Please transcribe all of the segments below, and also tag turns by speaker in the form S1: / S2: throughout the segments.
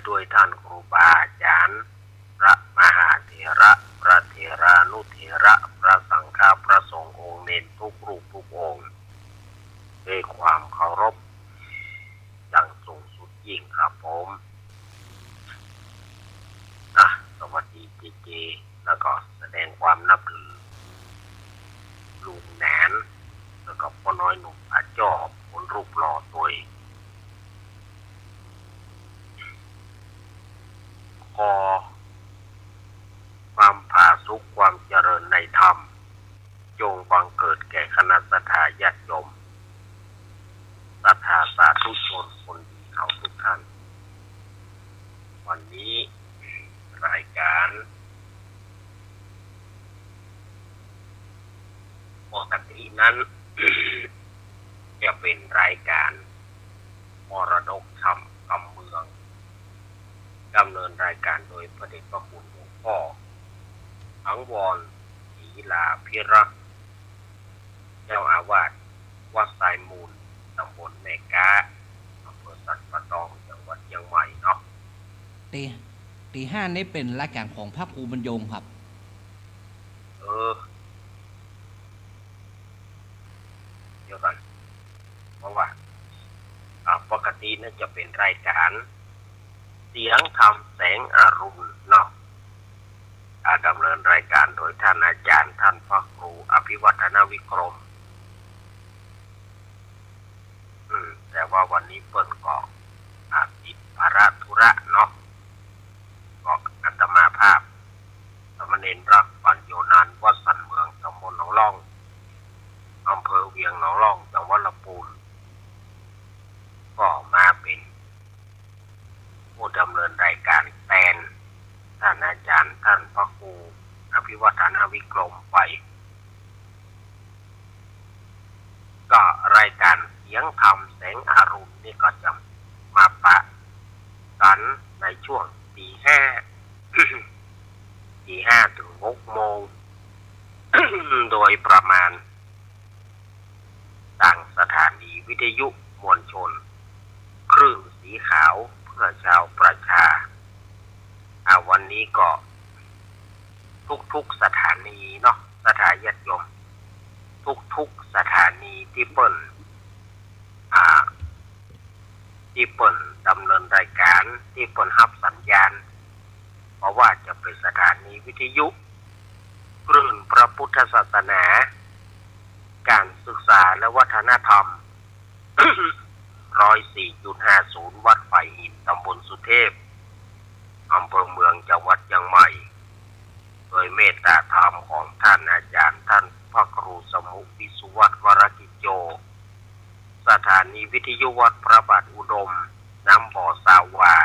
S1: ด้วยท่านครูบาอาจารย์พระมหาเถระพระเถรานุเถระพระสังฆพระสงฆ์องค์เนรทุกรูปทุกองค์ด้วยความเคารพอย่างสูงสุดยิ่งครับผมสวัสดีเจแล้วก็แสดงความนับถือลุงแหนนแล้วก็พ่อน้อยหนุ่มอาจอบคนรูปหล่อตัวขอความผาสุกความเจริญในธรรมจงบังเกิดแก่คณะสัตยาญาติโยมศรัทธาสาธุชนคนดีเขาทุกท่านวันนี้รายการปกตินั้น จะเป็นรายการมรดกธรรมคำเมืองดำเนินรายการโดยพระเดชพระคุณหลวงพ่ออังวรศรีลาภิรักษ์เจ้าอาวาสวัดสายมูลตำบลแม่กาอำเภอสันปะตองจังหวัดเชียงใหม่เนาะ
S2: ตีห้านี่เป็นรายการของพระครูบรรยงครับ
S1: เดี๋ยวกันเพราะว่าปกตินั่นจะเป็นรายการเสียงธรรมแสงอรุณเนาะดำเนินรายการโดยท่านอาจารย์ท่านพระครูอภิวัฒนวิกรมแต่ว่าวันนี้เปิดก็ติดภาระธุระเนาะก็อาตมาภาพสมณเณรรักปัญโยนานวัดสันเมืองตำบลหนองล่องอำเภอเวียงหนองล่องจังหวัดลำพูนก็มาเป็นผู้ดำเนินรายการแทนท่านอาจารย์ท่านพระครูอภิวัฒนวิกรมไปก็รายการเสียงธรรมแสงอรุณนี่ก็จะมาปะกันในช่วงตีห้า ถึง6 โมง โดยประมาณต่างสถานีวิทยุมวลชนคลื่นสีขาวเพื่อชาวประชาวันนี้ก็ทุกสถานีเนาะสถาญาติโยมทุกสถานีที่เปิ่นดำเนินรายการที่เปิ่นรับสัญญาณเพราะว่าจะเป็นสถานีวิทยุคลื่นพระพุทธศาสนาการศึกษาและวัฒนธรรม 104.50 วัดไผ่หินตำบลสุเทพอำเภอเมืองจังหวัดเชียงใหม่โดยเมตตาธรรมของท่านอาจารย์ท่านพระครูสมุวิสุวัฒน์วรกิจโยสถานีวิทยุวัดพระบาทอุดมน้ำบ่อสาวา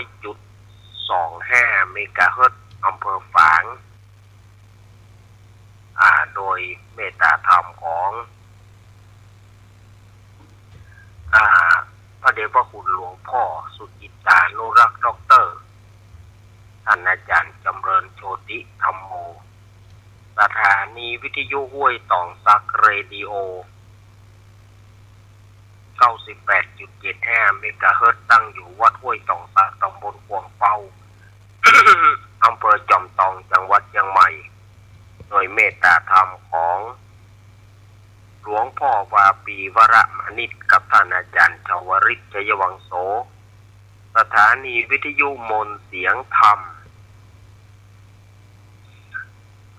S1: 100.25 เมกะเฮิรตซ์อำเภอฝางโดยเมตตาธรรมของพระเดชพระคุณหลวงพ่อสุจิตานุรักษ์ด็อกเตอร์ท่านอาจารย์จำเริญโชติธรรมโมสถานีวิทยุห้วยตองซักเรดิโอ 98.75 เมกะเฮิรตซ์ตั้งอยู่วัดห้วยตองซักตำบลกวงเปา อำเภอจอมทองจังหวัดเชียงใหม่โดยเมตตาธรรมของหลวงพ่อวาปีวรมณิตกับท่านอาจารย์ชวริตชัยวังโสสถานีวิทยุมนเสียงธรรม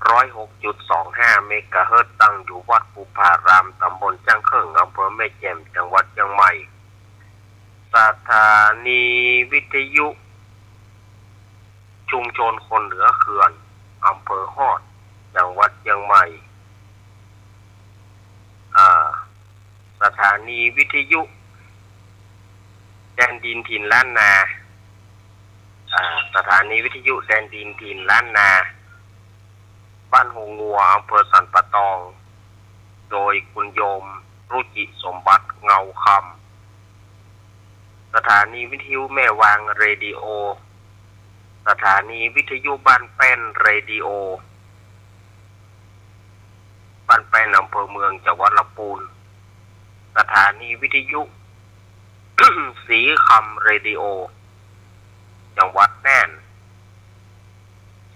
S1: 106.25 เมกะเฮิรตซ์ตั้งอยู่วัดภูผารามตำบลจ้างเขิงอำเภอแม่แจ่มจังหวัดเชียงใหม่สถานีวิทยุชุมชนคนเหนือเขื่อนอำเภอฮอดจังหวัดเชียงใหม่สถานีวิทยุแดนดินถิ่นล้านนาสถานีวิทยุแดนดินถิ่นล้านนาบ้านหงงัวอำเภอสันปะตองโดยคุณโยมรุจิสมบัติเงาคำสถานีวิทยุแม่วางเรดิโอสถานีวิทยุบ้านแป้นเรดิโอบ้านแป้นอำเภอเมืองจังหวัดลำพูนสถานีวิทยุ สีคำเรดิโอ จังหวัดน่าน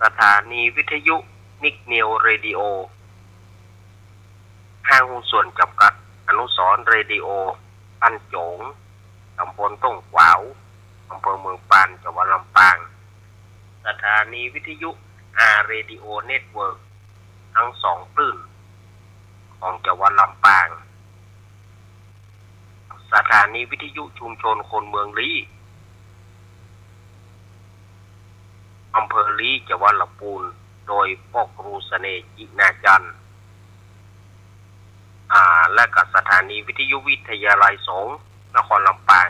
S1: สถานีวิทยุนิกเนียวเรดิโอห้างหุ้นส่วนจำกัดอนุสรณ์เรดิโออันโจงตำบลต้งขวาวอำเภอเมืองปานจังหวัดลำปางสถานีวิทยุเรดิโอเน็ตเวิร์กทั้งสองคลื่นของจังหวัดลำปางสถานีวิทยุชุมชนคนเมืองลี้อำเภอลี้จังหวัดลำพูนโดยพ่อครูเสน่ห์จินาจันทร์และกับสถานีวิทยุวิทยาลัยสงฆ์นครลำปาง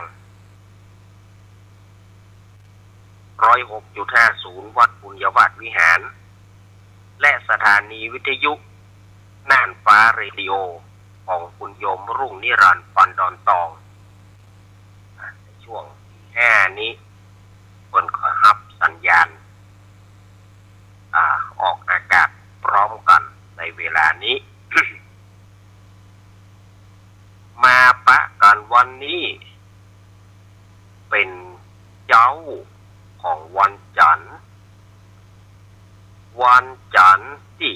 S1: 106.50 วัดปุญญวาสวิหารและสถานีวิทยุน่านฟ้าเรดิโอของคุณโยมรุ่งนิรันดร์ปันดอนตองในช่วง5นี้เพิ่นก็รับสัญญาณออกอากาศพร้อมกันในเวลานี้ มาปะกันวันนี้เป็นเจ้าของวันจันทร์ที่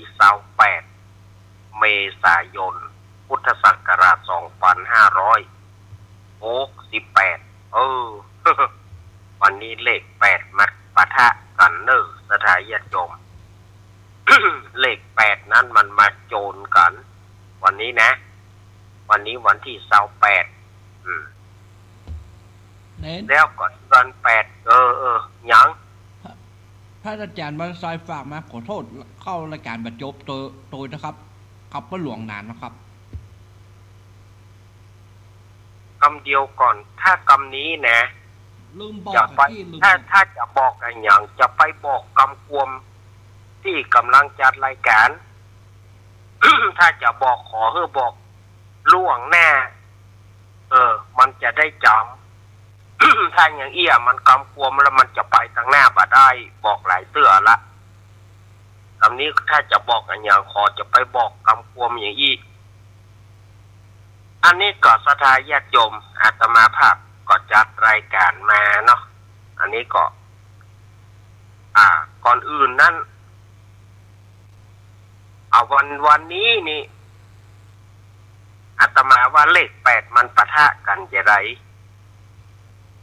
S1: 28 เมษายน พุทธศักราช 2568 วันนี้เลข8มาปะทะกันเนอสถานญาติโยม เลข8นั้นมันมาโจรกันวันนี้นะวันนี้วันที่28แล้วก่อนวัน8ยัง
S2: พระอาจารย์บรรซอยฝากมาขอโทษเข้ารายการบรรจบตัวนะครับขับก็หลวงนานนะครับ
S1: คำเดียวก่อนถ้าคำนี้นะ
S2: ลืมบอก
S1: ถ้าจะบอกอะไรอย่างจะไปบอกคำกวมที่กำลังจัดรายการ ถ้าจะบอกขอให้บอกล่วงหน้ามันจะได้จำ ถ้าอย่างเอี้ยมันกำกวมแล้วมันจะไปทางหน้าบ่ได้บอกหลายเตื้อละคำนี้ถ้าจะบอกอะไรอย่างขอจะไปบอกกำกวมอย่างอี้อันนี้ก็สถานญาติโยมอาตมาภาพก็จัดรายการมาเนาะอันนี้ก็ก่อนอื่นนั้นวันนี้นี่อาตมาว่าเลข8มันปะทะกันจะไร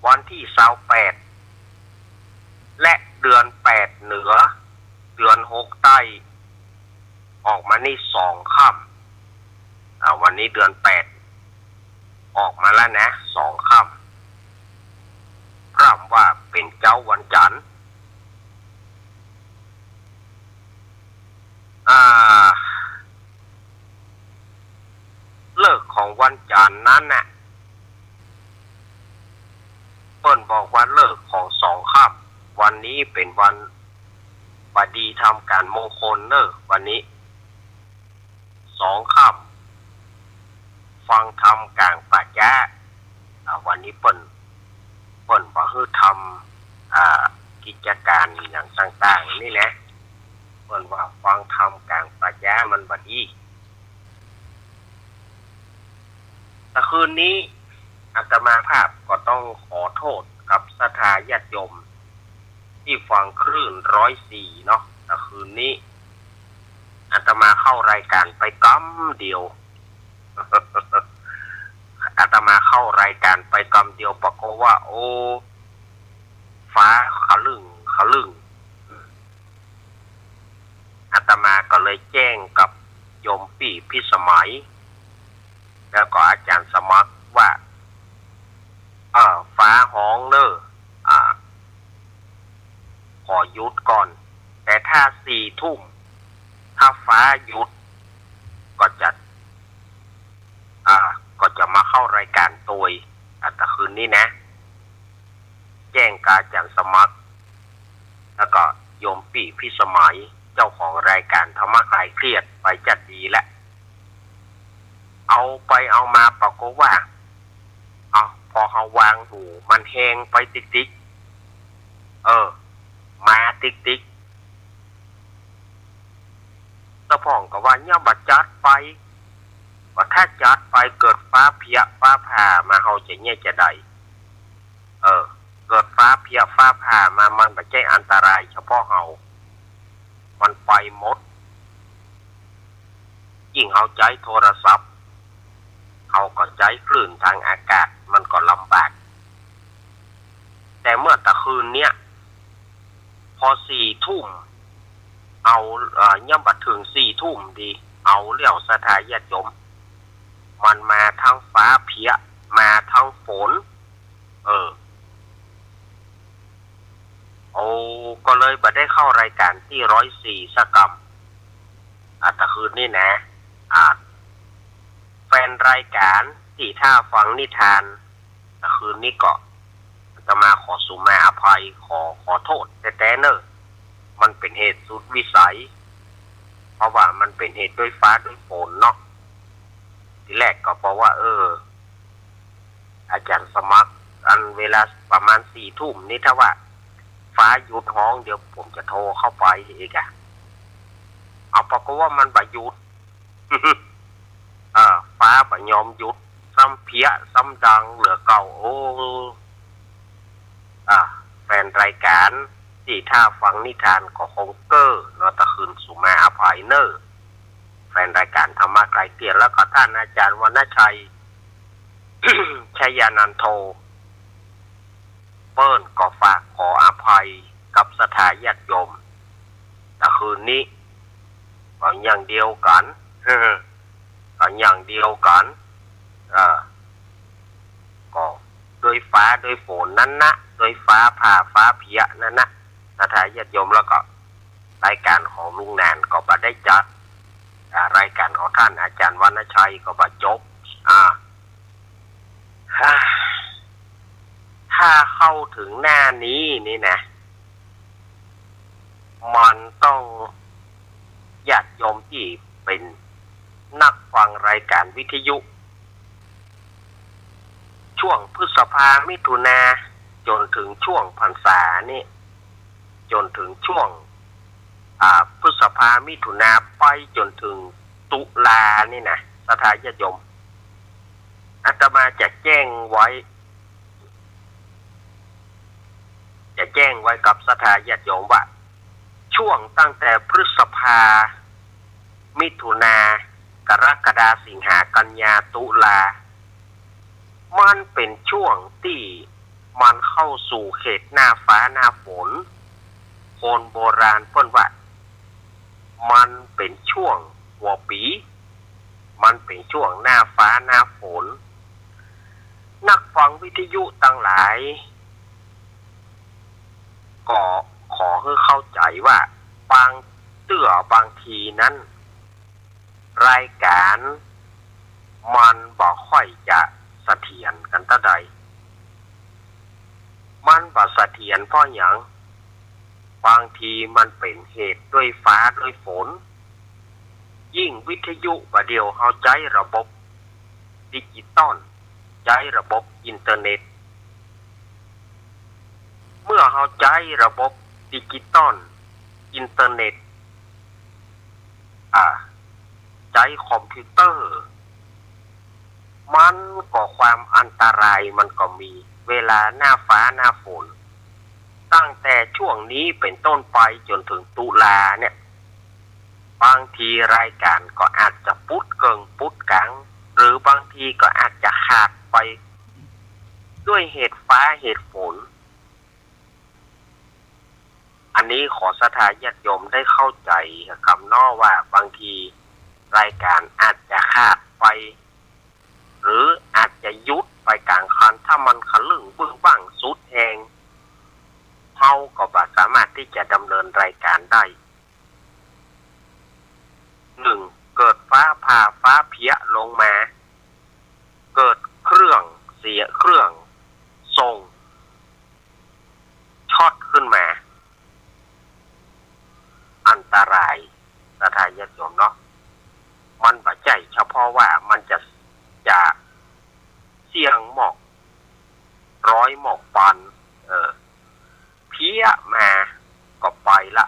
S1: วันที่28และเดือน8เหนือเดือน6ใต้ออกมานี่2ค่ำวันนี้เดือน8ออกมาแล้วนะ2ค่ำพร่ำว่าเป็นเจ้าวันจันทร์เลิกของวันจันทร์นั้นน่ะเปิ้นบอกว่าเลิกของ2ค่ำวันนี้เป็นวันบดีทำการมงคลเนอะวันนี้2ค่ำฟังธรรมกลางป่าช้าวันนี้เปิ้นบอกให้ทำกิจการอย่างต่างๆนี่แหละเปิ้นว่าฟังธรรมกลางป่าช้ามันบดีแต่คืนนี้อาตมาภาพก็ต้องขอโทษกับศรัทธาญาติโยมที่ฟังคลื่น104เนาะแต่คืนนี้อาตมาเข้ารายการไปกำเดียว อาตมาเข้ารายการไปกำเดียวปรากฏว่าโอ้ฟ้าขลึงอาตมาก็เลยแจ้งกับโยมปี่พิสมัยแล้วก็อาจารย์สมัครว่าฟ้าห้องเนอะขอหยุดก่อนแต่ถ้า4 ทุ่มถ้าฟ้าหยุดก็จะมาเข้ารายการตัวแต่คืนนี้นะแจ้งกับอาจารย์สมัครแล้วก็โยมปี่พิสมัยเจ้าของรายการธรรมะคลายเครียดไปจัดดีแล้วเอาไปเอามาปรากฏว่าพอเขาวางหูมันแห้งไปติ๊กมาติ๊กตะพ่องก็ว่าเนี่ยบัดจัดไปว่าถ้าจัดไปเกิดฟ้าเพียฟ้าผ่ามาเฮาจะเนี่ยจะได้ กิดฟ้าเพียฟ้าผ่ามามันไม่ใช่อันตรายเฉพาะเฮามันไปหมดยิ่งเฮาใจโทรศัพท์เฮาก็ใจคลื่นทางอากาศมันก็ลำบากแต่เมื่อตะคืนเนี้ยพอ4 ทุ่มเอาย่ำบัดถึง4 ทุ่มดีเอาเลี้ยวสถานญาติโยมมันมาทั้งฟ้าเพียมาทั้งฝนก็เลยบัดได้เข้ารายการที่104สักกำตะคืนนี่นะแฟนรายการที่ถ้าฟังนิทานตะคืนนี้ก็จะมาขอสุมาอภัยขอโทษแต่เนอะมันเป็นเหตุสุดวิสัยเพราะว่ามันเป็นเหตุด้วยฟ้าด้วยฝนเนาะทีแรกก็บอกว่าอาจารย์สมัครอันเวลาประมาณ4 ทุ่มนี่ถ้าว่าฟ้าหยุดห้องเดี๋ยวผมจะโทรเข้าไปอีกเอาปรากฏว่ามันบ่หยุด ฟ้าบ่ยอมหยุดซ้ำเพี้ยซ้ำดังเหลือเก่าแฟนรายการที่ถ้าฟังนิทานก็คงเกอร์เนาะตะคืนสุมาอภัยเนอร์แฟนรายการธรรมะไกลเกลี่ยแล้วก็ท่านอาจารย์วรรณชัย ชัยนันโทเปิ้ลก็ฝากขออภัยกับสถานญาติโยมแต่คืนนี้ก็อย่างเดียวกันก็อย่างเดียวกันก็โดยฟ้าโดยฝนนั้นนะโดยฟ้าผ่าฟ้าเพียนั่นนะสถานญาติโยมแล้วก็รายการของลุงแนนก็บ่ได้จัดรายการของท่านอาจารย์วรรณชัยก็บ่จบถ้าเข้าถึงหน้านี้นี่นะมันต้องญาติโยมที่เป็นนักฟังรายการวิทยุช่วงพฤษภามิถุนาจนถึงช่วงพรรษานี่จนถึงช่วงพฤษภามิถุนาไปจนถึงตุลานี่นะสถานญาติโยมอาตมาจะแจ้งไว้กับสถานญาติโยมว่าช่วงตั้งแต่พฤษภามิถุนากรกฎาสิงหากันยาตุลามันเป็นช่วงที่มันเข้าสู่เขตหน้าฟ้าหน้าฝนคนโบราณเพิ่นว่ามันเป็นช่วงหัวปีมันเป็นช่วงหน้าฟ้าหน้าฝนนักฟังวิทยุต่างหลายก็ขอให้เข้าใจว่าบางทีนั้นรายการมันบ่ค่อยจะเสถียรกันเท่าใดมันบ่เสถียรเพราะหยังบางทีมันเป็นเหตุด้วยฟ้าด้วยฝนยิ่งวิทยุว่าเดียวเฮาใช้ระบบดิจิตอลใช้ระบบอินเทอร์เน็ตเมื่อเฮาใช้ระบบดิจิตอลอินเทอร์เน็ตใช้คอมพิวเตอร์มันก็ความอันตรายมันก็มีเวลาหน้าฟ้าหน้าฝนตั้งแต่ช่วงนี้เป็นต้นไปจนถึงตุลาเนี่ยบางทีรายการก็อาจจะปุดเกิงปุดกังหรือบางทีก็อาจจะขาดไปด้วยเหตุฟ้าเหตุฝนอันนี้ขอสถานญาติโยมได้เข้าใจคำนอว่าบางทีรายการอาจจะขาดไปหรืออาจจะยุดไปกลางคันถ้ามันขลึงบึ้งบ้างสุดแหงเฮาก็บ่สามารถที่จะดำเนินรายการได้1เกิดฟ้าผ่าฟ้าเพี้ยลงมาเกิดเครื่องเสียเครื่องส่งช็อตขึ้นมาอันตรายสถานญาติโยมเนาะมันบ่ใช่เฉพาะว่ามันจะเสี่ยงหมอก100หมอกปันเพี้ยมาก็ไปละ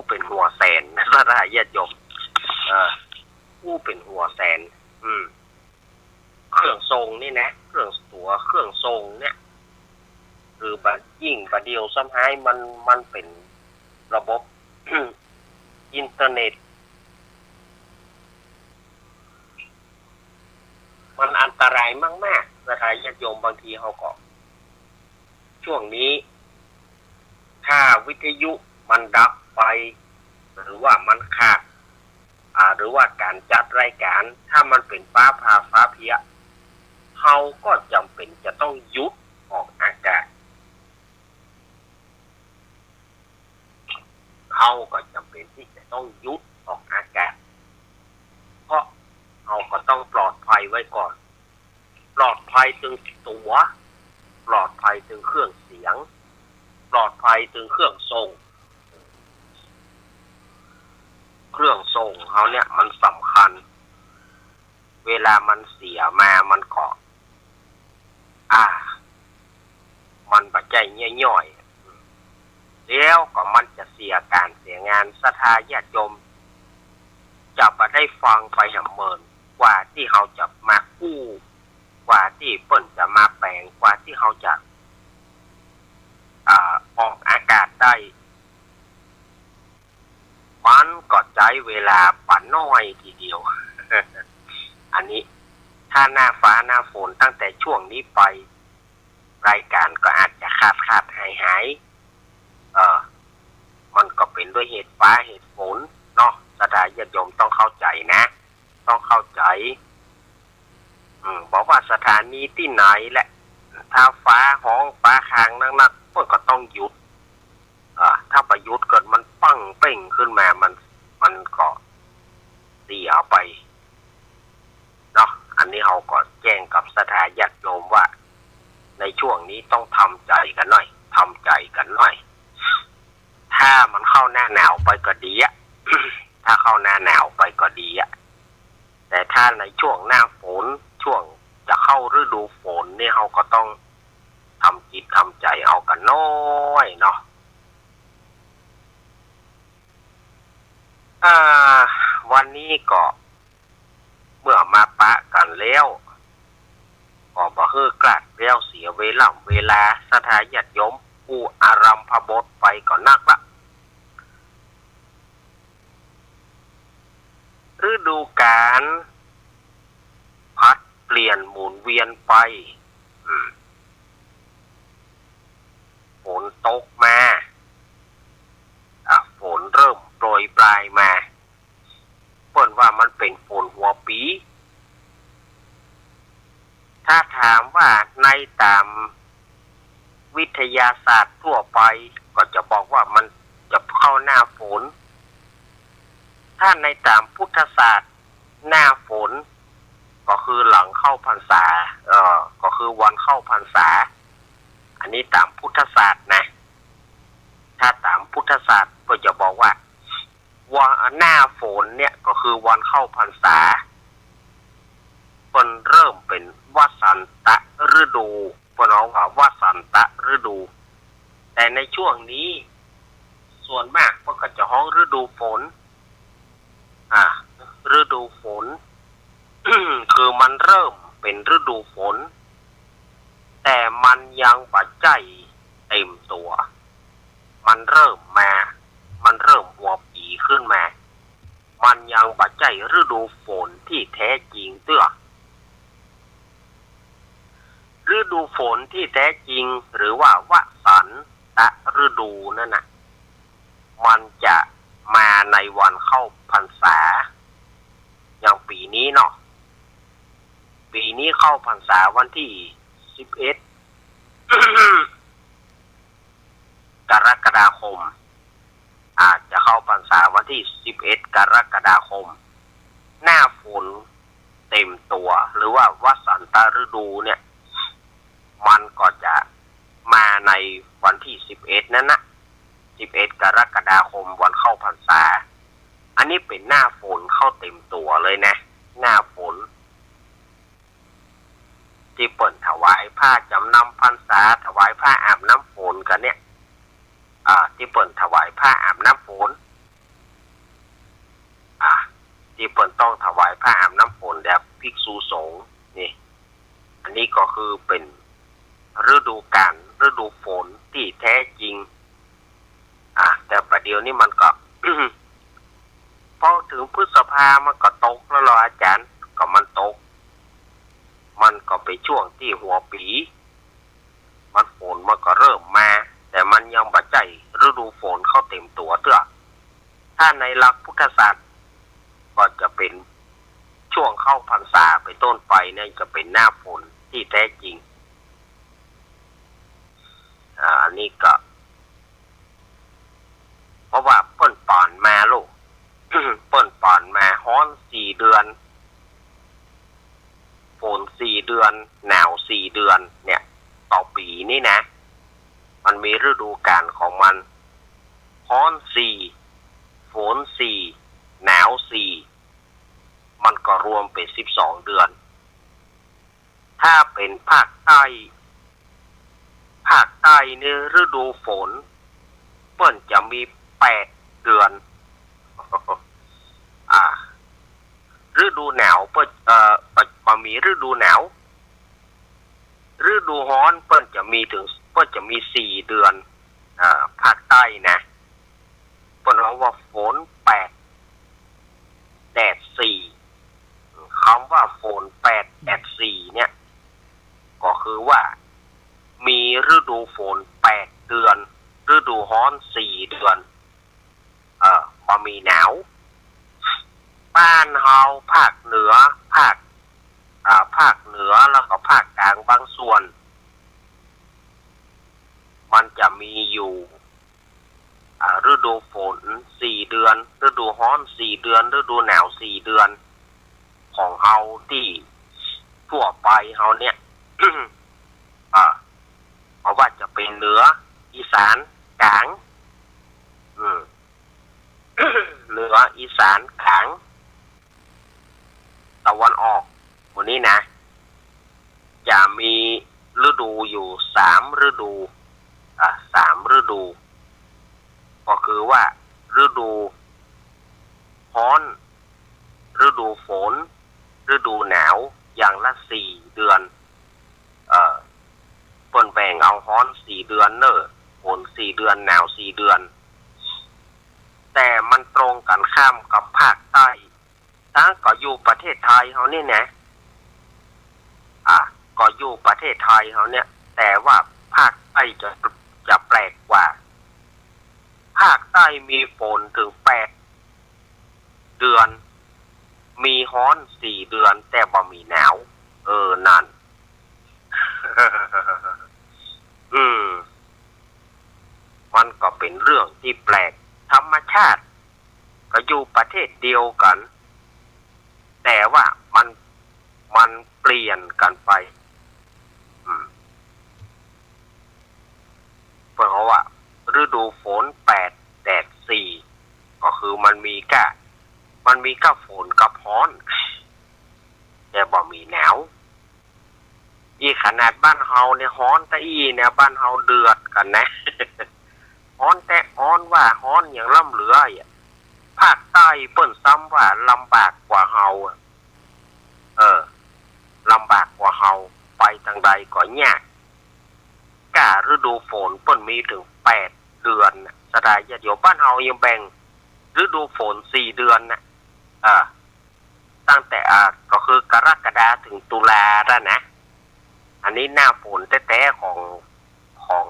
S1: เป็นหัวแสนสถานญาติโยมเป็นหัวแสนเครื่องทรงนี่นะเครื่องตัวเครื่องทรงเนี่ย บัดยิ่งบัดเดียวซ้ำให้มันเป็นระบบ อินเทอร์เน็ตมันอันตรายมากๆนะคะญาติโยมบางทีเขาก็ช่วงนี้ถ้าวิทยุมันดับไปหรือว่ามันขาดหรือว่าการจัดรายการถ้ามันเป็นฟ้าผ่าฟ้าเพี้ยเขาก็จำเป็นจะต้องหยุดออกอากาศเขาก็จำเป็นที่จะต้องหยุดออกอากาศเพราะเขาก็ต้องปลอดภัยไว้ก่อนปลอดภัยถึงตัวปลอดภัยถึงเครื่องเสียงปลอดภัยถึงเครื่องส่งเครื่องส่งเขาเนี่ยมันสำคัญเวลามันเสียมามันก็มันปัจจัยย่อยๆแล้วก็มันจะเสียการเสียงานศรัทธาญาติโยมจะมาได้ฟังไปเหมือนกว่าที่เขาจะมากู้กว่าที่เปิ้นจะมาแปลงกว่าที่เขาจะออกอากาศได้มันก็ใช้เวลาปั่นน้อยทีเดียว อันนี้ถ้าหน้าฟ้าหน้าฝนตั้งแต่ช่วงนี้ไปรายการก็อาจจะขาดหายมันก็เป็นด้วยเหตุฟ้าเหตุฝนเนาะศรัทธาญาติโยมต้องเข้าใจนะต้องเข้าใจบอกว่าสถานีที่ไหนแหละถ้าฟ้าห้องฟ้าคางนักๆก็ต้องหยุดถ้าประยุทธ์เกิดมันปั้งเป่งขึ้นมามันก็เสียไปเนาะอันนี้เราก็แจ้งกับศรัทธาญาติโยมว่าในช่วงนี้ต้องทำใจกันหน่อยทำใจกันหน่อยถ้ามันเข้าหน้าหนาวไปก็ดีอะ ถ้าเข้าหน้าหนาวไปก็ดีอะแต่ถ้าในช่วงหน้าฝนช่วงจะเข้าฤดูฝนนี่เราก็ต้องทำจิตทำใจเอากันน้อยเนาะวันนี้ก็เมื่อมาปะกันแล้วก็บ่ฮือกลัดแล้วเสียเวลาศรัทธาญาติโยมผู้อารัมภบทไปก่อนนักละฤดูกาลพัดเปลี่ยนหมุนเวียนไปฝนตกมาฝนเริ่มโปรยปลายมาเปิ้นว่ามันเป็นฝนหัวปีถ้าถามว่าในตามวิทยาศาสตร์ทั่วไปก็จะบอกว่ามันจะเข้าหน้าฝนถ้าในตามพุทธศาสตร์หน้าฝนก็คือหลังเข้าพรรษาก็คือวันเข้าพรรษาอันนี้ตามพุทธศาสตร์นะถ้าตามพุทธศาสตร์ก็จะบอกว่าหน้าฝนเนี่ยก็คือวันเข้าพรรษามันเริ่มเป็นวสันตฤดูพวกน้องว่าวสันตฤดูแต่ในช่วงนี้ส่วนมากพวกก็จะฮ้องฤดูฝนฤดูฝน คือมันเริ่มเป็นฤดูฝนแต่มันยังปัจจัยเต็มตัวมันเริ่มหัวปีขึ้นมามันยังปัจจัยฤดูฝนที่แท้จริงเตื้อฤดูฝนที่แท้จริงหรือว่าวสันตฤดูนั่นน่ะมันจะมาในวันเข้าพรรษาอย่างปีนี้เนาะปีนี้เข้าพรรษาวันที่11 กรกฎาคมอาจจะเข้าพรรษาวันที่11 กรกฎาคมหน้าฝนเต็มตัวหรือว่าวสันตฤดูเนี่ยมันก็จะมาในวันที่11นั่นนะ11 กรกฎาคมวันเข้าพรรษาอันนี้เป็นหน้าฝนเข้าเต็มตัวเลยนะหน้าฝนที่เปิดถวายผ้าจำนำพรรษาถวายผ้าอาบน้ำฝนกันเนี่ยที่เปิดถวายผ้าอาบน้ำฝนที่เปิดต้องถวายผ้าอาบน้ำฝนแด่ภิกษุสงฆ์นี่อันนี้ก็คือเป็นฤดูกาล ฤดูฝนที่แท้จริงแต่ประเดี๋ยวนี้มันก็ พอถึงพฤษภามันก็ตกแล้วเหรออาจารย์ก็มันตกมันก็ไปช่วงที่หัวปีมันฝนมันก็เริ่มมาแต่มันยังบ่ใจฤดูฝนเข้าเต็มตัวเตื้อถ้าในหลักพุทธศาสตร์ก็จะเป็นช่วงเข้าพรรษาไปต้นไปเนี่ยจะเป็นหน้าฝนที่แท้จริงอันนี้ก็เพราะว่าเปิ้นป่อนมาลูก เปิ้นป่อนมาฮ้อน4 เดือนฝน4 เดือนหนาว4 เดือนเนี่ยต่อปีนี่นะมันมีฤดูกาลของมันฮ้อน4ฝน4หนาว4มันก็รวมเป็น12 เดือนถ้าเป็นภาคใต้เนี่ยฤดูฝนเปิ้นจะมี8 เดือนฤดูหนาวเปิ้นมีฤดูหนาวฤดูร้อนเปิ้นจะมี4 เดือนภาคใต้นะเปิ้นว่าฝน8แดด4คำว่าฝน8แดด4เนี่ยก็คือว่ามีฤดูฝน8 เดือนฤดูร้อน4 เดือนบ่มีหนาวบ้านเฮาภาคเหนือภาคเหนือแล้วก็ภาคกลางบางส่วนมันจะมีอยู่ฤดูฝน4 เดือนฤดูร้อน4 เดือนฤดูหนาว4 เดือนของเฮาที่ทั่วไปเฮาเนี่ย เพราะว่าจะเป็นเหนืออีสานกลาง เหนืออีสานกลางตะวันออกวันนี้นะจะมีฤดูอยู่3 ฤดู3 ฤดูก็คือว่าฤดูร้อนฤดูฝนฤดูหนาวอย่างละ4 เดือนเปิ้นแบ่งเอาร้อน4 เดือนเนอะฝน4 เดือนหนาว4 เดือนแต่มันตรงกันข้ามกับภาคใต้ทั้งก็อยู่ประเทศไทยเฮานี่นะก็อยู่ประเทศไทยเฮาเนี่ยแต่ว่าภาคใต้จะแปลกกว่าภาคใต้มีฝนถึง8 เดือนมีร้อน4 เดือนแต่บ่มีหนาวนั่น มันก็เป็นเรื่องที่แปลกธรรมชาติก็อยู่ประเทศเดียวกันแต่ว่ามันเปลี่ยนกันไปเพราะว่าฤดูฝน8แดด4ก็คือมันมีแค่ฝนกับร้อนแต่บ่มีหนาวอีขนาดบ้านเฮาเนี่ยร้อนแต่เนี่ยบ้านเฮาเดือดกันนะ ร้อนแต่ร้อนว่าร้อนอย่างล่ำเหลือภาคใต้เปิ้นซ้ำว่าลำบากกว่าเฮาลำบากกว่าเฮาไปทางใดก็ยากกะฤดูฝนเปิ้นมีถึง8 เดือนสดายเดี๋ยวบ้านเฮายังแบ่งฤดูฝน4 เดือนนะตั้งแต่ก็คือกรกฎาถึงตุลาแล้วนะอันนี้หน้าฝนแท้ๆของ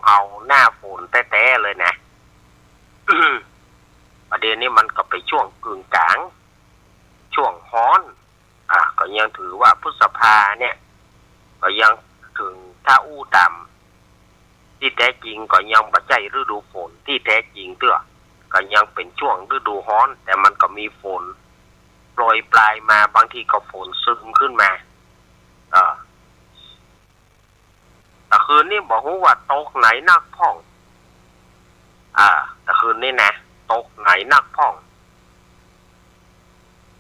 S1: เฮาหน้าฝนแท้ๆเลยนะ ประเด็นนี้มันก็ไปช่วงกึ่งกลางช่วงร้อนก็ยังถือว่าพฤษภาเนี่ยก็ยังถึงถ้าอู้ต่ำที่แท้จริงก็ยังบ่ใช่ฤดูฝนที่แท้จริงเด้อก็ยังเป็นช่วงฤดูร้อนแต่มันก็มีฝนโปรยปลายมาบางทีก็ฝนซึมขึ้นมาแต่คืนนี้บอกว่าตกไหนนักพ่องแต่คืนนี้นะตกไหนนักพ่อง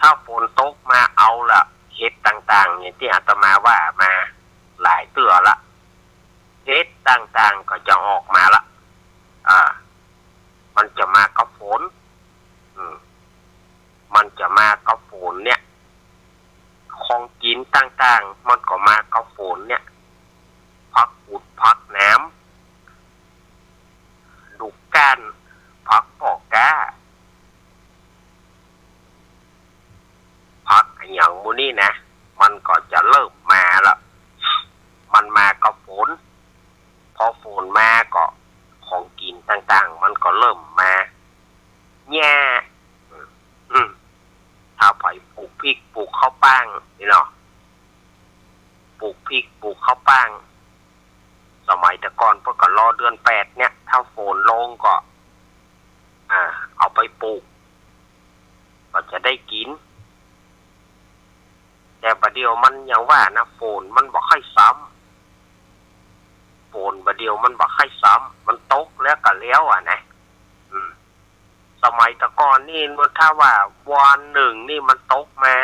S1: ถ้าฝนตกมาเอาละเห็ดต่างๆเนี่ยที่อาตมาว่ามาหลายเตือละเห็ดต่างๆก็จะออกมาละมันจะมากับฝนมันจะมากับฝนเนี่ยของกินต่างๆมันก็มากับฝนเนี่ยผักอุดผักน้ำ นมาก็ของกินต่างๆมันก็เริ่มมาแย่ถ้าไปปลูกพริกปลูกข้าวปั้งนี่เนาะปลูกพริกปลูกข้าวปั้งสมัยแต่ก่อนพวกก็รอเดือน8เนี่ยถ้าฝนลงก็เอาไปปลูกก็จะได้กินแต่ประเดี๋ยวมันอย่างว่านะฝนมันบ่ค่อยซ้ำฝนประเดี๋ยวมันบ่ค่อยซ้ำมันตกแล้วก็แล้วนะสมัยแต่ก่อนนี่ถ้าว่าวันหนึ่งนี่มันตกมา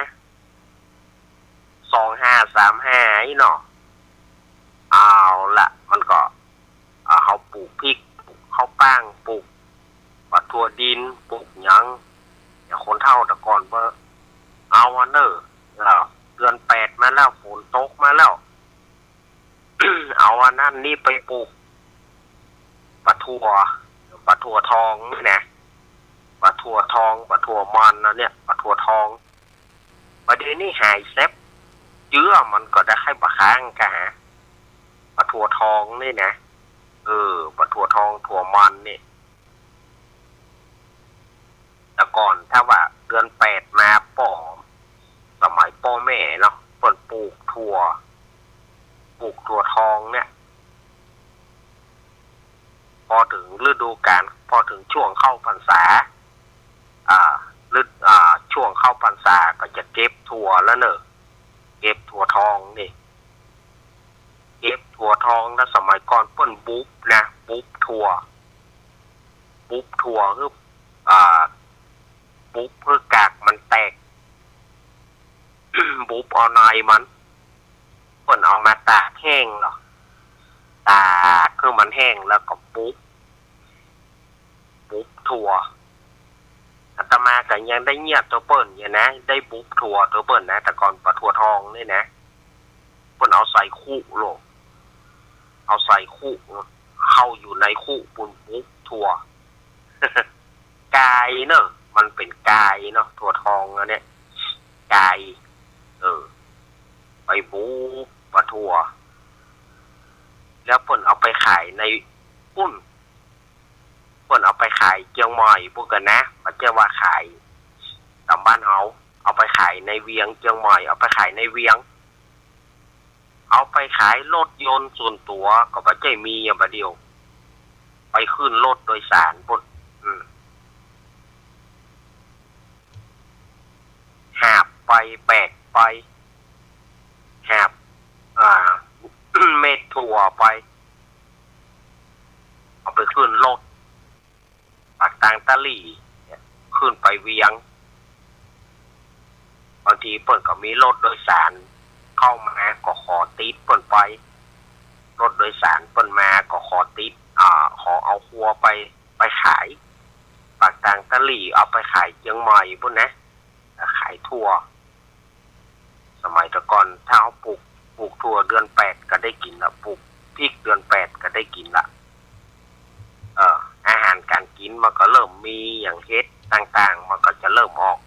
S1: 2535นี่เนาะเอาละมันก็เขาปลูกพริกปลูกข้าวปั้งปลูกปลาทั่วดินปลูกหยังอย่างคนเฒ่าแต่ก่อนว่าเอาวันเนอร์เดือน8มาแล้วฝนตกมาแล้ว เอาอันนั้นนี่ไปปลูกปลาทั่วทองนี่นะปลาทั่วทองปลาทั่วมันนะเนี่ยปลาทั่วทองประเดี๋ยวนี้หายเซ็บเจื้อมันก็ได้ให้ปลาค้างกะปลาทั่วทองนี่นะปลาทั่วทองทั่วมันนี่แต่ก่อนถ้าว่าเดือน8มาสมัยพ่อแม่เนาะเปิดปลูกถั่วทองเนี่ยพอถึงฤดูกาลพอถึงช่วงเข้าพรรษาช่วงเข้าพรรษาก็จะเก็บถั่วแล้วเนอะเก็บถั่วทองนี่เก็บถั่วทองแล้วสมัยก่อนเปิ้นบุ๊บนะบุ๊บถั่วคือบุ๊บเพื่อกากมันแตก บุ๊บเอาในมันเปิ้นเอามาตากแห้งเหรอตากคือมันแห้งแล้วก็บุ๊บถั่วอาตมาก็ยังได้เงียบตัวเปิ้นอย่างนะได้บุ๊บถั่วตัวเปิ้นนะแต่ก่อนปลาถั่วทองนี่นะเปิ้นเอาใส่คู่โลกเอาใส่คู่เข้าอยู่ในคู่ปุ่นบุ๊บถั่ว กายเนอะมันเป็นกายเนาะถั่วทองอันเนี้ยกายไปบุ๊บปลาถั่วแล้วเปิ้นเอาไปขายในปุ้นเปิ้นเอาไปขายเจียงใหม่พวกกันนะมันจะว่าขายตามบ้านเอาไปขายในเวียงเจียงใหม่เอาไปขายในเวียงเอาไปขายรถยนต์ส่วนตัวก็บ่ใจมีอย่างเดียวไปขึ้นรถโดยสารพุ่นหาบไปแบกไปหาบเม็ดถั่วไปเอาไปขึ้นรถปากทางตะลี่ขึ้นไปเวียงบางทีเปิ้นก็มีรถโดยสารเข้ามาก็ขอติดเปิ้นไปรถโดยสารเปิ้นมาก็ขอติดขอเอาครัวไปขายปากทางตะลี่เอาไปขายเชียงใหม่พุ่นนะขายถั่วสมัยแต่ก่อนถ้าเอาปลูกถั่วเดือน8ก็ได้กินละปลูกพริกเดือน8ก็ได้กินละอาหารการกินมันก็เริ่มมีอย่างเฮ็ดต่างๆมันก็จะเริ่มออก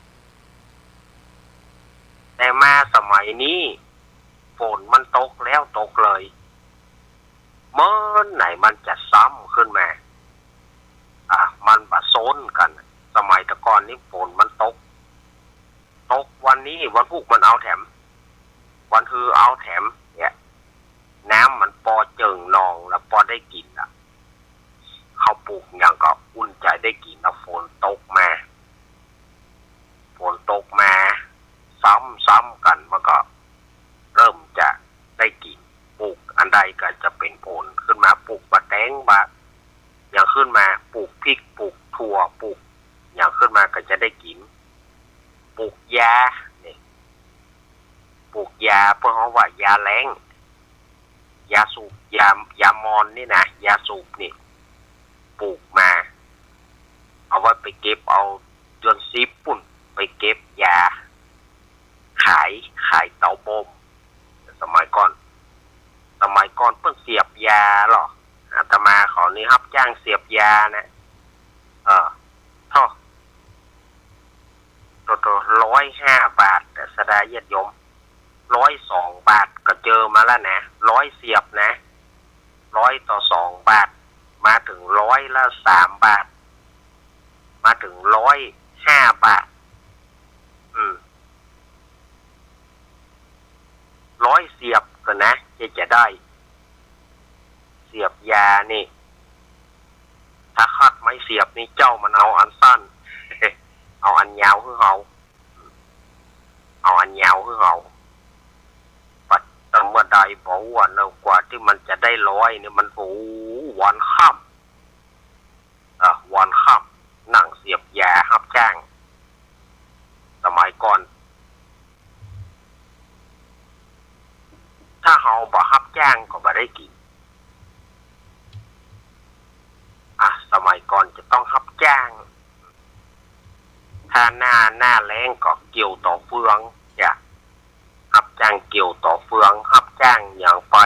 S1: แต่มาสมัยนี้ฝนมันตกแล้วตกเลยเมื่อไหนมันจะซ้ำขึ้นมามันบะโซนกันสมัยแต่ก่อนนี้ฝนมันตกวันนี้วันพุธมันเอาแถมวันฮือเอาแถมเนี่ยน้ำมันพอเจิ่งนองแล้วพอได้กินอ่ะเขาปลูกอย่างก็อุ่นใจได้กินแล้วฝนตกมาซ้ำกันมันก็เริ่มจะได้กินปลูกอันใดก็จะเป็นผลขึ้นมาปลูกบะแตงบะอย่างขึ้นมาปลูกพริกปลูกถั่วปลูกอย่างขึ้นมาก็จะได้กินปลูกยาเนี่ยปลูกยาเพื่อเขาว่ายาแรงยาสูบยามอนนี่นะยาสูบนี่ปลูกมาเอาไว้ไปเก็บเอาจนซีปุ่นไปเก็บยาขายเตาบ่มสมัยก่อนเพิ่งเสียบยาหรออาตมาขอนี่รับจ้างเสียบยานะตัว105 บาทแต่สดาญาติโยม102 บาทก็เจอมาแล้วนะ100เสียบนะ 100 ต่อ 2 บาทมาถึง100 ละ 3 บาทมาถึง105 บาท100 เสียบก็นะจะได้เสียบยานี่ถ้าคัดไม่เสียบนี่เจ้ามันเอาอันสั้น เอาอันยาวคือเขาเอาอันยาวคือเขาปัดตำว่าใดบอกว่าเนกว่าที่มันจะได้100เนี่ยมันวันค่ำวันค่ำนั่งเสียบยารับจ้างสมัยก่อนถ้าเขาบ่รับจ้างก็บ่ได้กินสมัยก่อนจะต้องรับจ้างถ้าหน้าแล้งก็เกี่ยวต่อเฟืองจะรับจ้างเกี่ยวต่อเฟืองรับจ้างอย่างไป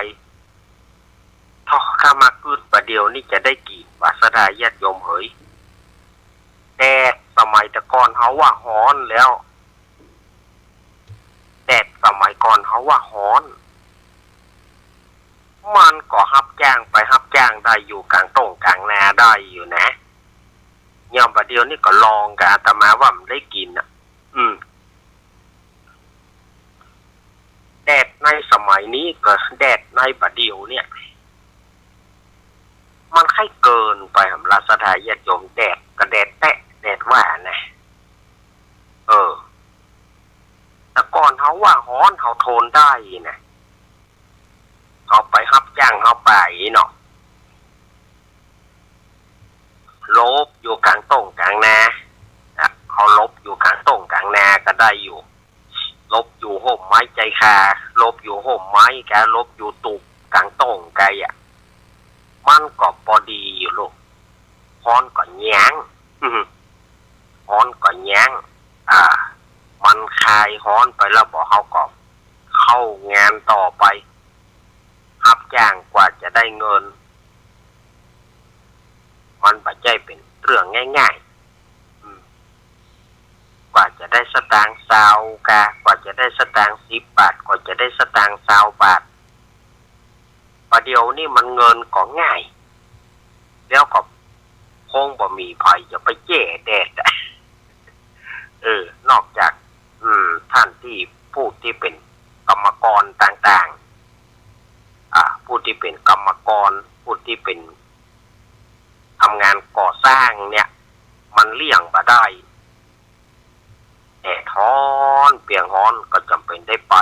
S1: ถ้ามาคืนประเดี๋ยวนี่จะได้กินวาสดาญาติโยมเฮ้ยแดดสมัยตะก่อนเขาว่าฮ้อนแล้วแดดสมัยก่อนเขาว่าฮ้อนมันก็รับจ้างไปรับจ้างได้อยู่กลางต้งกลางนาได้อยู่นะยามประเดี๋ยวนี่ก็ลองกับอาตมาว่ามันได้กินแดดในสมัยนี้ก็แดดในประเดี๋ยวเนี่ยมันค่อยเกินไปหำราสดาญาติโยมแดดก็แดดแตะแดดว่านะแต่ก่อนเขาว่าฮ้อนเขาทนได้นะเขาไปรับจ้างเขาไปเนาะลบอยู่กลางต้งกลางนาเขาลบอยู่กลางต้งกลางนาก็ได้อยู่ลบอยู่ห่มไม้ใจคาลบอยู่ห่มไม้แกลบอยู่ตุกกลางต้งไกมันก็พอดีอยู่ลูกฮ้อนก็แย้งฮ้อนก็แย้งมันคลายฮ้อนไปแล้วบอกเขาก็เข้างานต่อไปรับจ้างกว่าจะได้เงินมันปัจจัยเป็นเรื่องง่ายๆกว่าจะได้สตางค์20 กว่าจะได้สตางค์10 บาทกว่าจะได้สตางค์20 บาทประเดี๋ยวนี่มันเงินก็ง่ายแล้วก็คงบ่มีภัยจะไปแย่แดดนอกจากท่านที่ผู้ที่เป็นกรรมกรต่างๆผู้ที่เป็นกรรมกรผู้ที่เป็นทำงานก่อสร้างเนี่ยมันเลี่ยงบ่ได้แดดร้อนเปียกร้อนก็จำเป็นได้ไป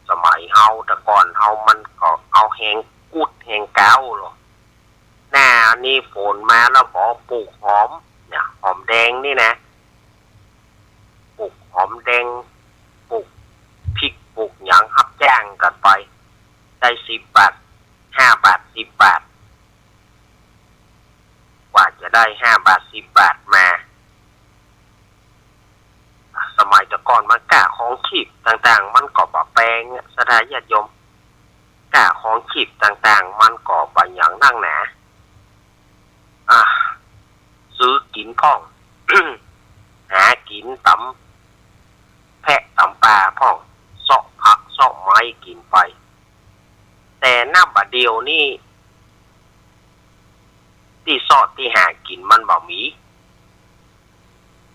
S1: สมัยเฮาแต่ก่อนเฮามันก็เอาแหงกุดแหงเก้าหรอหน้านี่ฝนมาแล้วบอกปลูกหอมเนี่ยหอมแดงนี่นะปลูกหอมแดงปลูกพริกปลูกหยังรับจ้างกันไปได้10 บาท5 บาท10 บาทกว่าจะได้5 บาท10 บาทมาสมัยแต่ก่อนมันกะของขีบต่างๆมันก็บ่แปลงสดาญาติโยมกะของขีบต่างๆมันก็บ่อย่างนั่งหนาซื้อกินพ่อง หากินตำแพะตำปลาพ่องเสาะผักเสาะไม้กินไปแต่หน้าบัดเดียวนี่ที่เสาะที่หากินมันบ่มี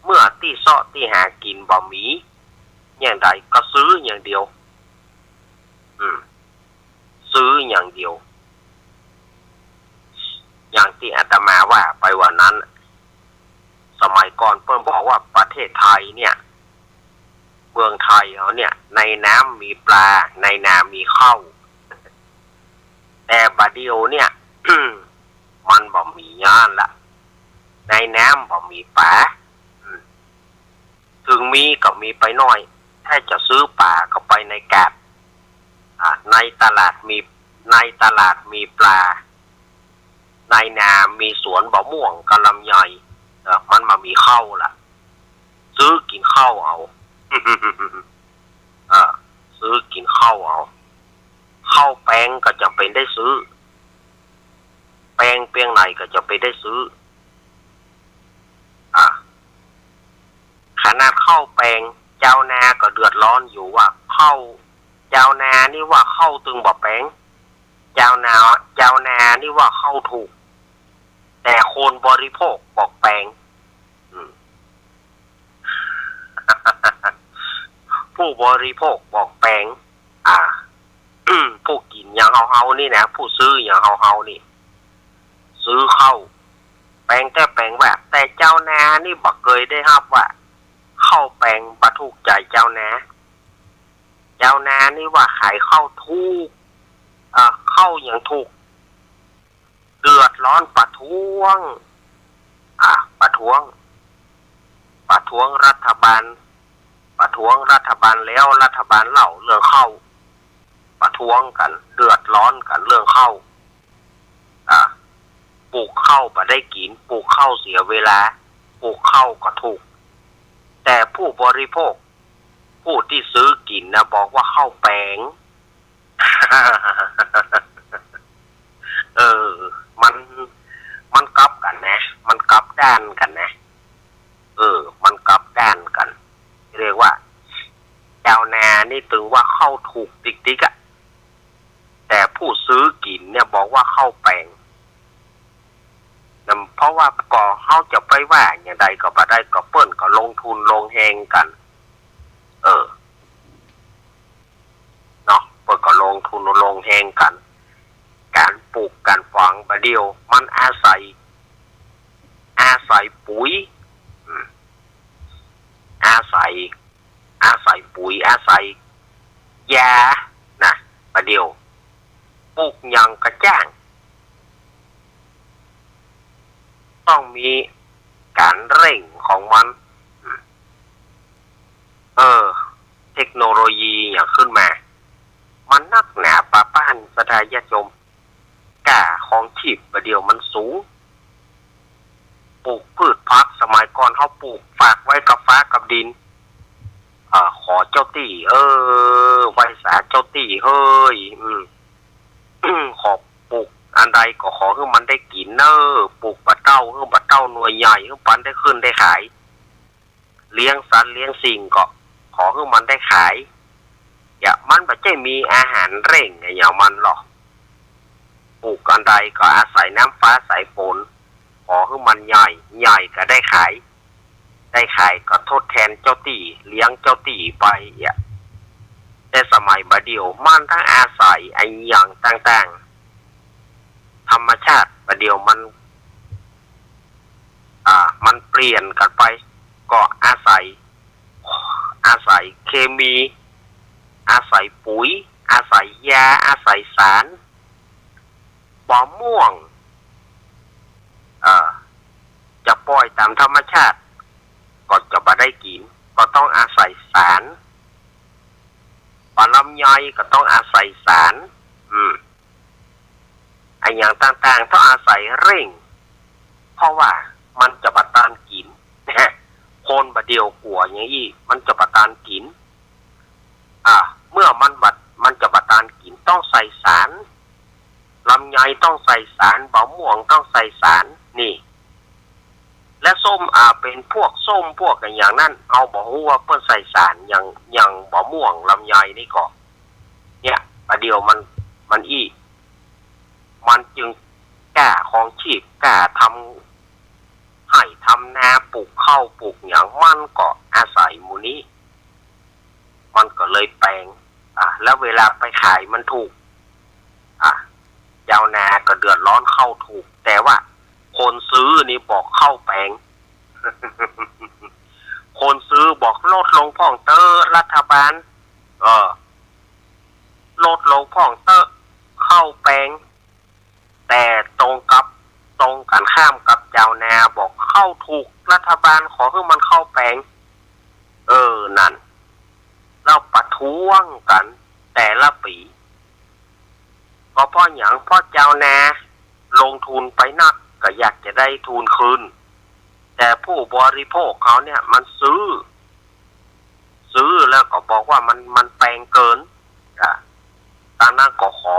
S1: เมื่อที่เสาะที่หากินบ่มีอย่างใดก็ซื้ออย่างเดียวซื้ออย่างเดียวอย่างที่อาตมาว่าไปวันนั้นสมัยก่อนเพิ่นบอกว่าประเทศไทยเนี่ยเมืองไทยเขาเนี่ยในน้ำมีปลาในนามีข้าวแต่บัดเดียวเนี่ย มันบ่มีงานละในน้ำบ่มีปลาถึงมีก็มีไปน้อยถ้าจะซื้อปลาก็ไปในกาดในตลาดมีปลาในนามีสวนบ่ม่วงกะลำไยมันมามีข้าวล่ะซื้อกินข้าวเอา ซื้อกินข้าวเอาข้าวแป้งก็จะเป็นได้ซื้อแป้งเปียงไหนก็จะไปได้ซื้อขนาดข้าวแป้งเจ้านาก็เดือดร้อนอยู่ว่าข้าว เจ้านานี่ว่าเข้าตึงบ่แปลงเจ้านานี่ว่าเข้าถูกแต่คนบริโภคบอกแปลงผู้บริโภคบอกแปลงผู้กินอย่างเฮานี่นะผู้ซื้ออย่างเฮานี่ซื้อเข้าแปลงแต่แปลงแบบแต่เจ้านานี่บอกเคยได้ครับว่าเข้าแปลงบ่ถูกใจเจ้านานี่ว่าขายเข้าถูกเข้าอย่างถูกเดือดร้อนประท้วงประท้วงรัฐบาลแล้วรัฐบาลเล่าเรื่องเข้าประท้วงกันเดือดร้อนกันเรื่องเข้าปลูกเข้าบ่ได้กินปลูกเข้าเสียเวลาปลูกเข้าก็ถูกแต่ผู้บริโภคผู้ที่ซื้อกินนะบอกว่าเข้าแปลง มันกลับกันนะมันกลับด้านกันนะมันกลับด้านกันเรียกว่าเจ้านานี่ถึงว่าเข้าถูกติ๊กๆแต่ผู้ซื้อกินเนี่ยบอกว่าเข้าแปลงเพราะว่าก่อเขาจะไปว่าอย่างใดก็บ่ได้ก็เปิ้นก็ลงทุนลงแหงกันเนาะเปิ้นก็ลงทุนลงแหงกันการปลูกการฝังประเดียวมันอาศัยปุ๋ยอาศัยปุ๋ยอาศัยยานะประเดียวปลูกอย่างกระจ้างต้องมีการเร่งของมันเทคโนโลยีอย่างขึ้นมามันนักหนาป่าป้านสถานยชมกล้าของชีพประเดียวมันสูงปลูกพืชพักสมัยก่อนเขาปลูกฝากไว้กับฟ้ากับดินขอเจ้าตี้ไว้สาเจ้าตี้เฮ้ยขอปลูกอันใดก็ขอให้มันได้กินปลูกปลาเต้าให้ปลาเต้าหน่วยใหญ่ให้ปันได้ขึ้นได้ขายเลี้ยงสัตว์เลี้ยงสิ่งก็ขอให้มันได้ขายอย่ามันไม่ใช่มีอาหารเร่งอย่างมันหรอกปลูกอันใดก็อาศัยน้ำฟ้าสายฝนขอให้มันใหญ่ก็ได้ขายก็ทดแทนเจ้าตี้เลี้ยงเจ้าตี้ไปแต่สมัยบัดเดียวมันทั้งอาศัยไอ้อย่างต่างๆธรรมชาติบัดเดียวมันเปลี่ยนกันไปก็อาศัยเคมีอาศัยปุ๋ยอาศัยยาอาศัยสารบ่ม่วงจะปล่อยตามธรรมชาติก็จะบ่ได้กินก็ต้องอาศัยสารปลาลำไยก็ต้องอาศัยสารไอ้อย่างต่างๆต้องอาศัยเร่งเพราะว่ามันจะประทานกินคนบะเดียวหัวอย่างนี้มันจะประทานกินเมื่อมันจะประทานกินต้องใส่สารลำไยต้องใส่สารบะม่วงต้องใส่สารนี่และส้มเป็นพวกส้มพวกอย่างนั้นเอาบ่ฮู้ว่าเพิ่นใส่สารอย่างบ่ม่วงลำไยนี่ก็เนี่ยประเดี๋ยวมันจึงกล้าของชีพกล้าทำให้ทำนาปลูกข้าวปลูกอย่างมันก็อาศัยหมู่นี้มันก็เลยแปลงแล้วเวลาไปขายมันถูกเจ้านาก็เดือดร้อนเข้าถูกแต่ว่าคนซื้อนี่บอกเข้าแปลง คนซื้อบอกลดลงพ่องเตอรัฐบาลลดลงพ่องเตอเข้าแปลงแต่ตรงกันข้ามกับเจ้านาบอกเข้าถูกรัฐบาลขอให้มันเข้าแปลงนั่นเราประท้วงกันแต่ละปีก็เพราะอย่างเพราะเจ้านาลงทุนไปนักก็อยากจะได้ทุนคืนแต่ผู้บริโภคเขาเนี่ยมันซื้อแล้วก็บอกว่ามันแพงเกินตาหน้าก็ขอ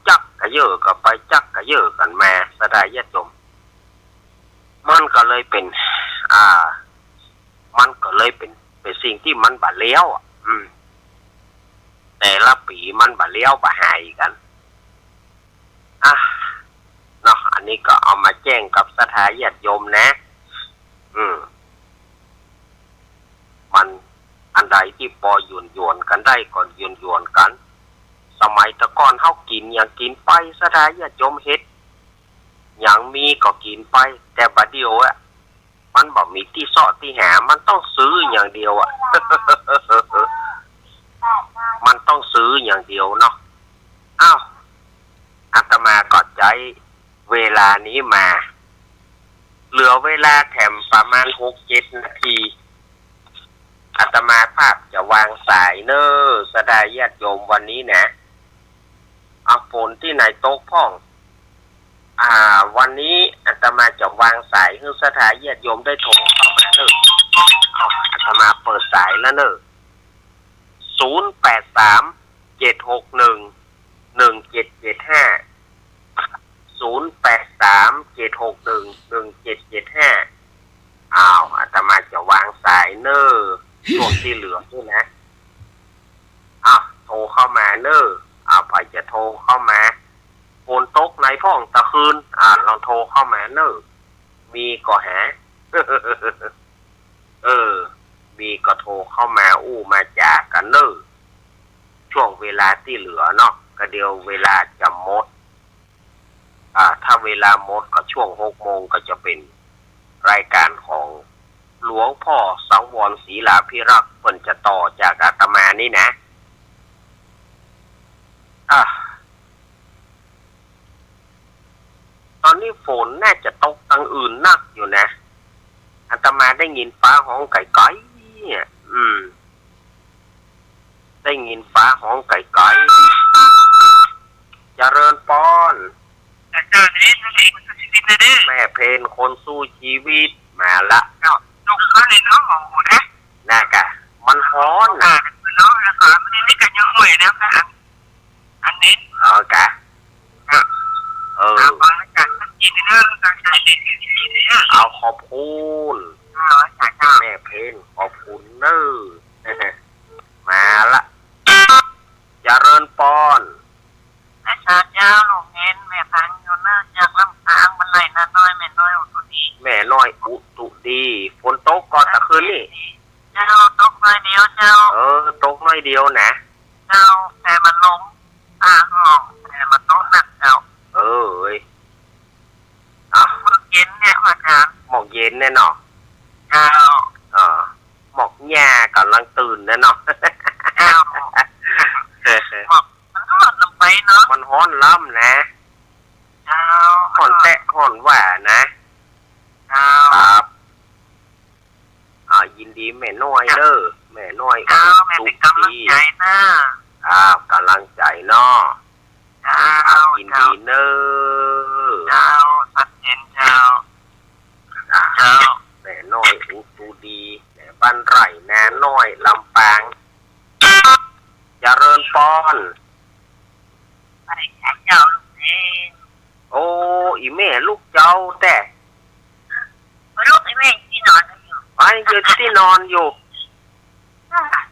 S1: จักกะเยอะก็ไปจักกะเยอะกันมาสดายญาติโยมมันก็เลยเป็นสิ่งที่มันบาดเลี้ยวแต่ แต่ละปีมันบ่เลี้ยวบ่หายกันเนาะอันนี้ก็เอามาแจ้งกับศรัทธาญาติโยมนะมันอันใดที่พอหยวนกันได้ก็หยวนกันสมัยตะก่อนเฮากินอย่างกินไปศรัทธาญาติโยมเฮ็ดอย่างมีก็กินไปแต่บัดเดียวมันบ่มีที่เสาะที่หามันต้องซื้ออย่างเดียว มันต้องซื้ออย่างเดียวเนาะอาตมาก็ใจเวลานี้มาเหลือเวลาแถมประมาณ 6-7 นาทีอาตมาภาพจะวางสายเนอสดายญาติโยมวันนี้นะฝนที่ไหนตกพ่องวันนี้อาตมาจะวางสายให้สถาญาติโยมได้โทรเข้ามาเนอะอาตมาเปิดสายแล้วเนอะ083-761-1775 อาตมาจะวางสายเนอช่วงที่เหลือด้วยนะโทรเข้ามาเนอไปจะโทรเข้ามาฝนตกในพ่องตะคืนลองโทรเข้ามาเนอะมีก็หา มีก็โทรเข้ามามาจากกันเนอะช่วงเวลาที่เหลือเนาะก็เดียวเวลาจะหมดถ้าเวลาหมดก็ช่วง 6 โมงก็จะเป็นรายการของหลวงพ่อสังวรศรีลาภิรักษ์เพิ่นจะต่อจากอาตมานี่นะตอนนี้ฝนน่าจะตกทางอื่นนักอยู่นะอาตมาได้ยินฟ้าห้องไก่ๆเนี่ยได้ยินฟ้าห้องไก่ๆเจริญปอนแม่เพนคนสู้ชีวิตมาละน่ากะมันร้อนนะกะเอาขอบคุณแม่เพนขอบคุณเนอมาละเจริญปอน
S3: อาจารย์ยาวหลงเงินแม่พังอยู่เนอจากลำปางมันไหลน้อยแม่น้อยอุตุดี
S1: แม่น้อยอุตุดีฝนตกก่อนตะคืนนี่
S3: เจ้าตกน้อยเดียวเจ้า
S1: ตกน้อยเดียวนะ
S3: เจ้าแต่มันลงห้องแต่มันตกหนักเจ้า
S1: ห
S3: มอกเย็นเนี่ยอาจารย์
S1: หมอกเย็นแน่เนาะ
S3: เจ้า
S1: หมอกหญ้ากำลังตื่นแน่เนาะ
S3: เจ้าหมอกมันร้อนลงไปเนาะ
S1: มันร้อนล้ำนะ
S3: เจ้า
S1: ร้อนแตะร้อนว่านะ
S3: เจ้า
S1: ครับยินดีแม่น้อยเด้อแม่น้อย
S3: แม่เป็นกำลังใจนะ
S1: กำลังใจเนาะยินดีเนอ
S3: เจ้าสัตเห็นเจ้า
S1: แม่น้อยอุตุดีแม่บ้านไร่นาน้อยลำปางเจริญปอน
S3: ไปเจ้าลูกเอง
S1: อีแม่ลูกเจ้าแต่
S3: ลูกไอ้แม่ที่นอนอยู่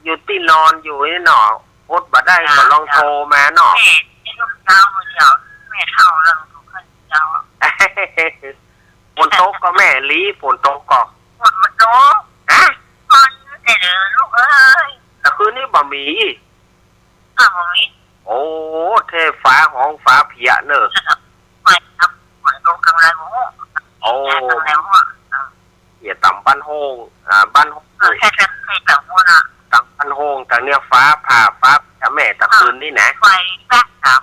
S1: อยู่ที่นอนอยู่ที่นอนอยู่นี่หนออดบ่ได้ก็ลองโทรมาหนอ
S3: แม่ลูกเจ้าเดี๋ยวแม่เท่าเรื่องทุกคนเจ้า
S1: ฝนตกก็แม่ลีฝนตกก็
S3: ฝนมันตกมันแต่เดี๋ยวลูกเอ้ย
S1: แต่คืนนี้บ่มี
S3: บ่มี
S1: เทฟ้าห้องฟ้าเพียเนอะ
S3: ไปครับฝนตกกำลัง
S1: อย่าต่ำบ้านโฮงบ้านโฮง
S3: แค่ต่ำว่า
S1: ต่ำบ้านโฮงแต่เนี่ยฟ้าผ่าฟ้าจะแม่ตะคืนนี่นะ
S3: ไฟแป๊บครับ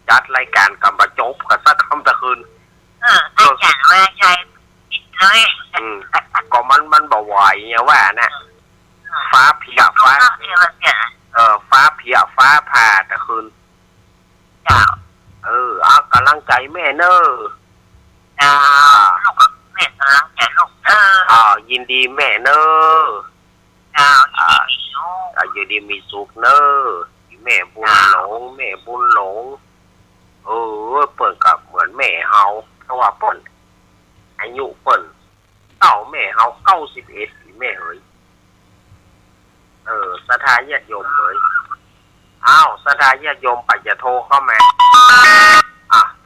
S1: จัดรายการกับประจบกับสักคำตะคืน
S3: ได้จัดแม่ใจปิดเลย
S1: ก็มันบ่ไหวเนี่ยว่านะฟ้าเพียฟ้าฟ้าเพียฟ้าผ่าตะคืนกำลังใจแม่เนอ
S3: ลูกแม่กำลังใจลูก
S1: ยินดีแม่เนออยู่ดีมีสุขเนอแม่บุญหลงแม่บุญหลงเปิ่นกับเหมือนแม่เฮาเพราะว่าเปิ่นอายุเปิ่นแม่เฮา91แม่เฮ้ยศรัทธาญาติโยมเฮ้ย อ้าวสถาญาติโยมปัจจะโทรเข้ามา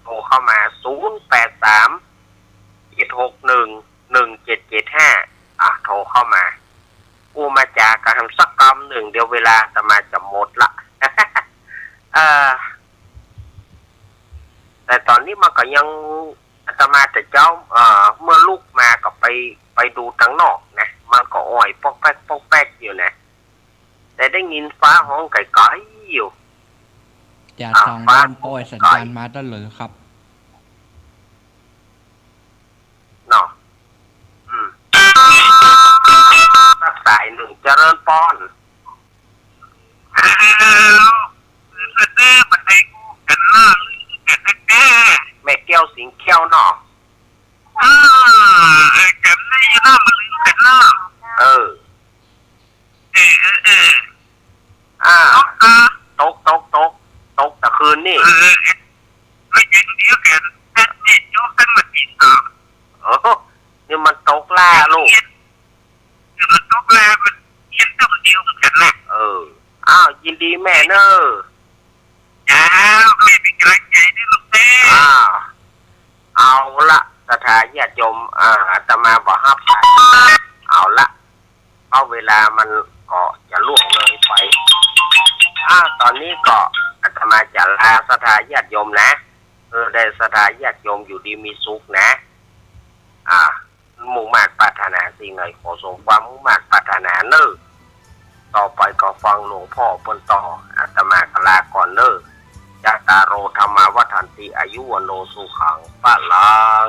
S1: โทรเข้ามา083-761-1775โทรเข้ามากูมาจากการทำสักกรรมหนึ่งเดียวเวลาจะมาจะหมดละ แต่ตอนนี้มันก็ยังอาตมาแต่เจ้าเมื่อลูกมาก็ไปดูทางนอกนะมันก็อ่อยปอกแป๊กอยู่นะแต่ได้ยินฟ้าห้องไก่ๆอยู่
S2: จะต้องบ้านปล่อยสัญญาณมาได้เลยครับ
S1: เนาะรักสายหนึ่งเจริญปอนแม่แก้วสิงแก้วเนาะตกแต่คืนนี่นี่มันตกล่าลูกยินดีแม่เนอะเอาละสถาญาติโยมอาตมาบอกห้าพันเอาละเอาเวลามันก็จะล่วงเลยไปตอนนี้ก็อาตมาจะลาสถาญาติโยมนะได้สถาญาติโยมอยู่ดีมีสุขนะมุ่งมั่นปรารถนาสิ่งใดขอส่งความมุ่งมั่นปรารถนาเนอะต่อไปก็ฟังหลวงพ่อปนต่ออาตมากลาก่อนเนอะยะตาโรธรรมาวัฏันติอายุวโนสุขังปะลัง